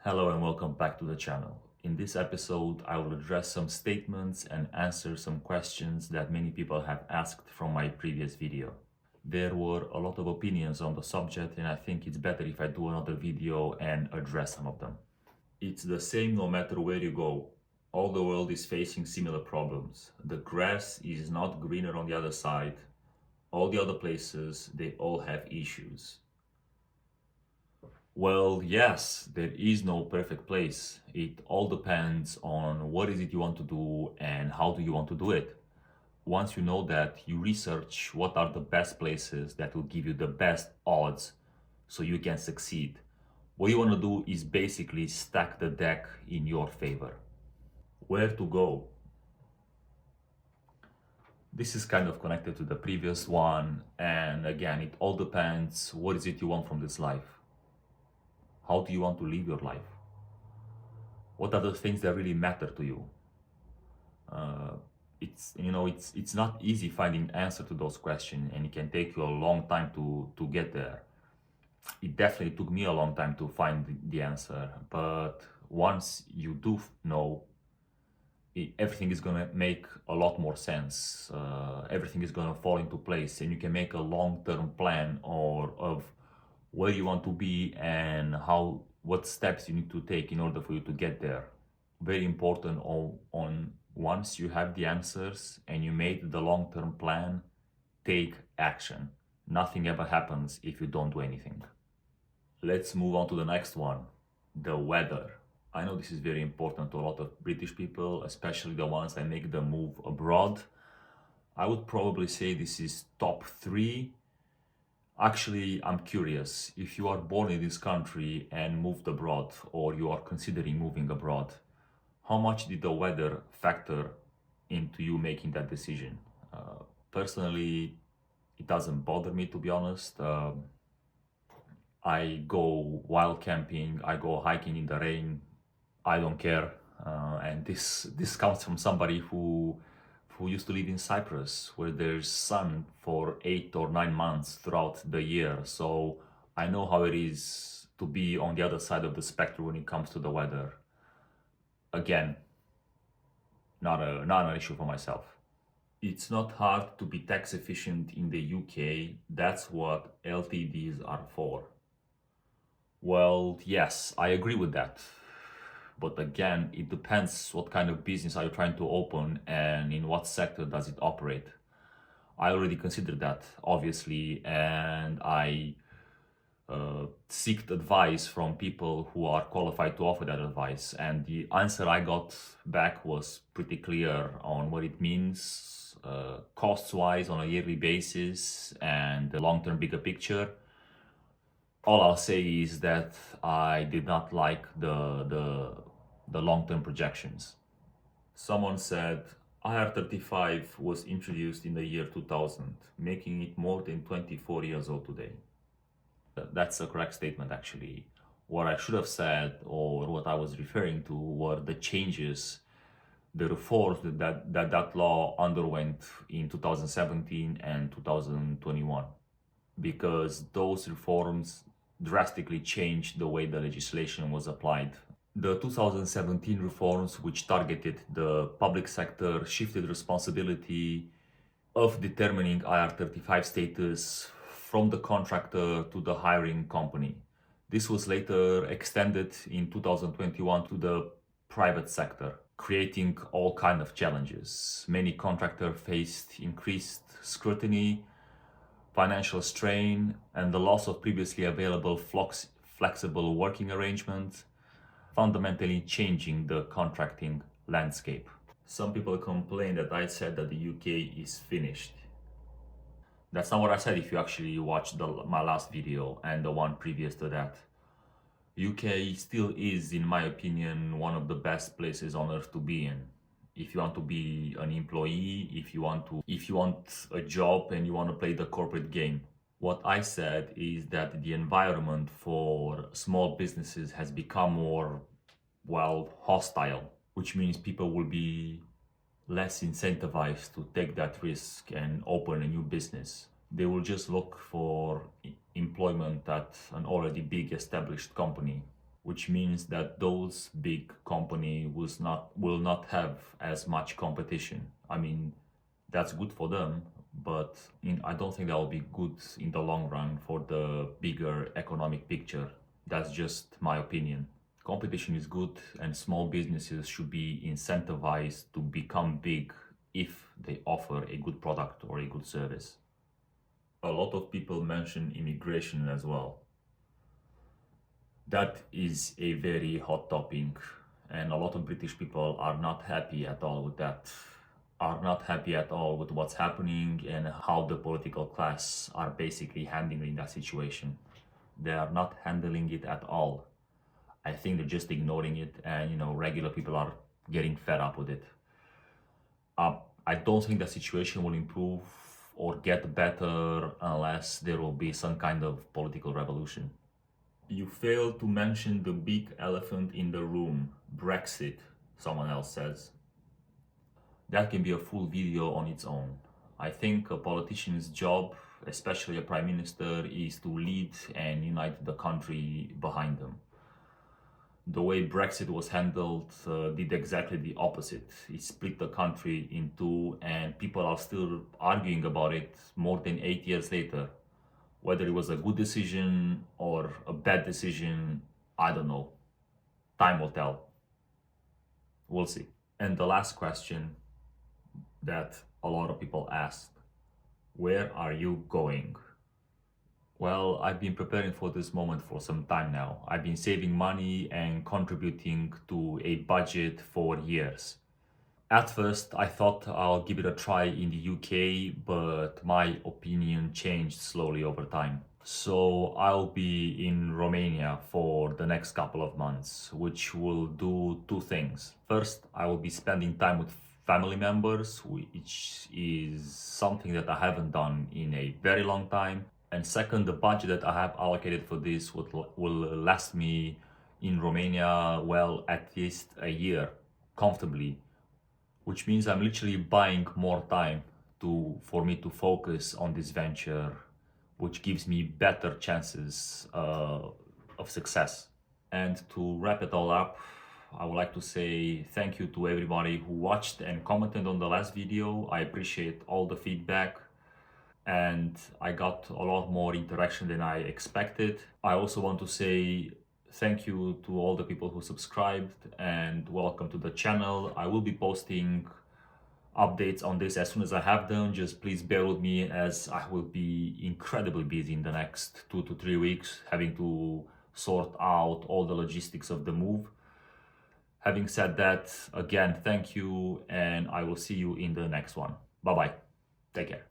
Hello and welcome back to the channel. In this episode, I will address some statements and answer some questions that many people have asked from my previous video. There were a lot of opinions on the subject and I think it's better if I do another video and address some of them. It's the same no matter where you go. All the world is facing similar problems. The grass is not greener on the other side. All the other places, they all have issues. Well, yes, there is no perfect place. It all depends on what is it you want to do and how do you want to do it. Once you know that, you research what are the best places that will give you the best odds so you can succeed. What you want to do is basically stack the deck in your favor. Where to go? This is kind of connected to the previous one, and again, it all depends what is it you want from this life. How do you want to live your life? What are the things that really matter to you? It's not easy finding answer to those questions, and it can take you a long time to get there. It definitely took me a long time to find the answer, but once you do know, everything is gonna make a lot more sense. Everything is gonna fall into place, and you can make a long-term plan of where you want to be and what steps you need to take in order for you to get there. Very important on once you have the answers and you made the long-term plan, take action. Nothing ever happens if you don't do anything. Let's move on to the next one, the weather. I know this is very important to a lot of British people, especially the ones that make the move abroad. I would probably say this is top 3. Actually, I'm curious, if you are born in this country and moved abroad, or you are considering moving abroad, how much did the weather factor into you making that decision? Personally, it doesn't bother me, to be honest. I go wild camping, I go hiking in the rain, I don't care. And this comes from somebody who used to live in Cyprus, where there's sun for 8 or 9 months throughout the year. So I know how it is to be on the other side of the spectrum when it comes to the weather. Again, not an issue for myself. It's not hard to be tax efficient in the UK. That's what LTDs are for. Well, yes, I agree with that. But again, it depends what kind of business are you trying to open and in what sector does it operate. I already considered that, obviously, and I seeked advice from people who are qualified to offer that advice. And the answer I got back was pretty clear on what it means costs-wise on a yearly basis and the long-term bigger picture. All I'll say is that I did not like the long-term projections. Someone said IR35 was introduced in the year 2000, making it more than 24 years old today. That's a correct statement, actually. What I should have said, or what I was referring to, were the changes, the reforms that law underwent in 2017 and 2021, because those reforms drastically changed the way the legislation was applied. The 2017 reforms, which targeted the public sector, shifted responsibility of determining IR35 status from the contractor to the hiring company. This was later extended in 2021 to the private sector, creating all kinds of challenges. Many contractors faced increased scrutiny, financial strain, and the loss of previously available flexible working arrangements, fundamentally changing the contracting landscape. Some people complain that I said that the UK is finished. That's not what I said if you actually watched my last video and the one previous to that. UK still is, in my opinion, one of the best places on earth to be in. If you want to be an employee, if you want a job and you want to play the corporate game. What I said is that the environment for small businesses has become more, well, hostile, which means people will be less incentivized to take that risk and open a new business. They will just look for employment at an already big established company. which means that those big company will not have as much competition. I mean, that's good for them, but I don't think that will be good in the long run for the bigger economic picture. That's just my opinion. Competition is good, and small businesses should be incentivized to become big if they offer a good product or a good service. A lot of people mention immigration as well. That is a very hot topic, and a lot of British people are not happy at all with that, are not happy at all with what's happening and how the political class are basically handling that situation. They are not handling it at all. I think they're just ignoring it, and regular people are getting fed up with it. I don't think the situation will improve or get better unless there will be some kind of political revolution. You failed to mention the big elephant in the room, Brexit, someone else says. That can be a full video on its own. I think a politician's job, especially a prime minister, is to lead and unite the country behind them. The way Brexit was handled did exactly the opposite. It split the country in two, and people are still arguing about it more than 8 years later. Whether it was a good decision or a bad decision, I don't know. Time will tell. We'll see. And the last question that a lot of people ask, where are you going? Well, I've been preparing for this moment for some time now. I've been saving money and contributing to a budget for years. At first, I thought I'll give it a try in the UK, but my opinion changed slowly over time. So I'll be in Romania for the next couple of months, which will do two things. First, I will be spending time with family members, which is something that I haven't done in a very long time. And second, the budget that I have allocated for this will last me in Romania, well, at least a year, comfortably, which means I'm literally buying more time for me to focus on this venture, which gives me better chances of success. And to wrap it all up, I would like to say thank you to everybody who watched and commented on the last video. I appreciate all the feedback, and I got a lot more interaction than I expected. I also want to say thank you to all the people who subscribed, and welcome to the channel. I will be posting updates on this as soon as I have them. Just please bear with me, as I will be incredibly busy in the next 2 to 3 weeks, having to sort out all the logistics of the move. Having said that, again, thank you, and I will see you in the next one. Bye bye. Take care.